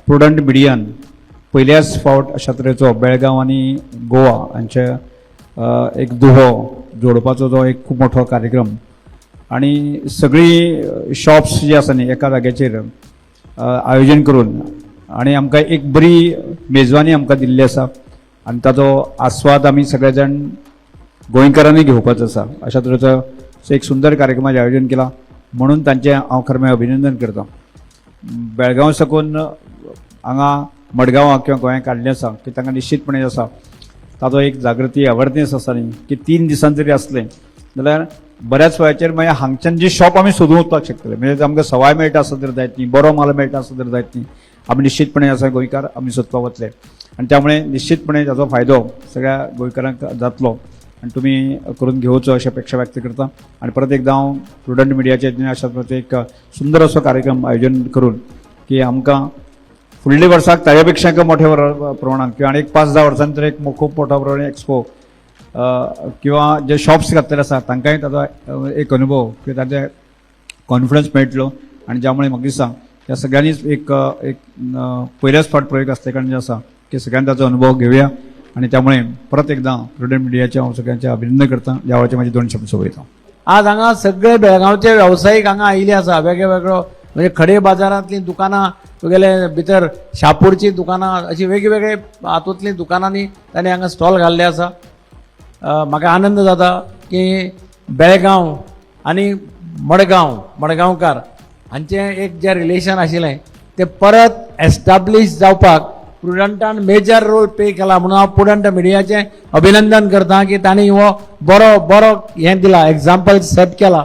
Prudent मिडियान पहिल्याच फावट अशा तरेचो बेळगांव आनी गोवा हांचे एक दुहो जोडपाचो जो एक खूब मोठो कार्यक्रम आणि सगळी शॉप्स जी आसा न्ही एका जाग्याचेर आयोजन करून आणि आमकां एक बरी मेजवानी आमकां दिल्ली आसा आणि ताजो आस्वाद आमी सगळे जाण गोंयकारांनी घेवपाचो आसा अशा तरेचो एक सुंदर कार्यक्रमाचें आयोजन केलां म्हणून तांचें हांव खरें अभिनंदन करतां. बेळगांव साकून हांगा मडगांवां किंवा गोंयांत काडलें आसा की तांकां निश्चितपणे आसा ताजो एक जागृती अवेरनेस आसा न्ही की 3 दिसान जरी असलें जाल्यार बऱ्याच वेळाचेर मागीर हांगच्यान जी शॉप आमी सोदून वचपाक शकतले म्हणजे आमकां सवाय मेळटा आसा तर जायत न्ही बरो माल मेळटा आसा तर जायत न्ही आमी निश्चितपणे आसा गोंयकार आमी सोदपाक वतले आणि त्यामुळे निश्चितपणे ताजो फायदो सगळ्या गोंयकारांक जातलो आणि तुम्ही करून घेवचो अशी अपेक्षा व्यक्त करता आणि परत एकदा हांव प्रुडंट मिडियाचे अशा तरेचो एक सुंदर असो कार्यक्रम आयोजन करून की आमकां फुडल्या वर्साक ताजे पेक्षा मोठ्या प्रमाणात किंवा आनी 5-10 वर्सांनी तर एक खूब मोठ्या प्रमाणात एक्सपो किंवा जे शॉप्स घातलेले आसा तांकांय ताजो एक अनुभव किंवा ताजे कॉन्फिडन्स मेळटलो आणि ज्यामुळे म्हाका दिसता त्या सगळ्यांनीच एक पहिल्याच फावट प्रयोग आसले कारण जे आसा की सगळ्यांनी ताजो अनुभव घेवया आणि त्यामुळे परत एकदा प्रुडंट मिडियाचे हांव सगळ्यांचे अभिनंदन करता ह्या वेळाचे माझे 2 शब्द सोयता. आज हांगा सगळे बेळगांवचे व्यावसायिक हांगा आयिल्ले आसा वेगवेगळो म्हणजे खडे बाजारांतलीं दुकानां तुगेले भितर शापूरची दुकानां अशी वेगवेगळे हातूंतलीं दुकानांनी ताणें हांगा स्टॉल घाल्ले आसा. म्हाका आनंद जाता की बेळगांव आनी मडगांवकार हांचें एक जें रिलेशन आशिल्लें तें परत एस्टाब्लीश जावपाक प्रुडंटान मेजर रोल पे केला म्हणून हांव प्रुडंट मिडियाचें अभिनंदन करता की तांणी हो बरो हें दिला एक्झाम्पल सेट केला.